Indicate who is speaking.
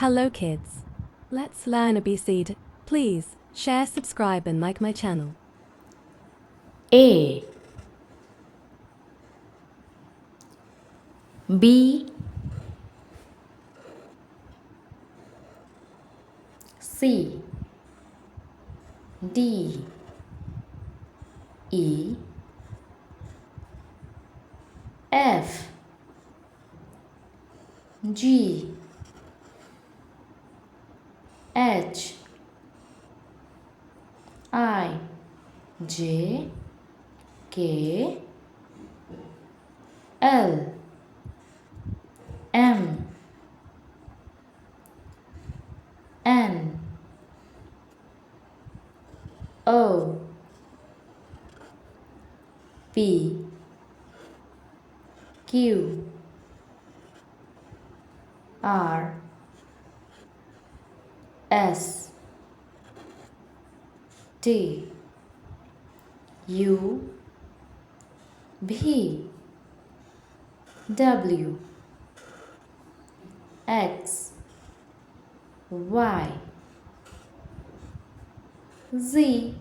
Speaker 1: Hello kids. Let's learn ABCD. Please share, subscribe and like my channel.
Speaker 2: A B C D E F G H I J K L M N O P Q R S T U V W X Y Z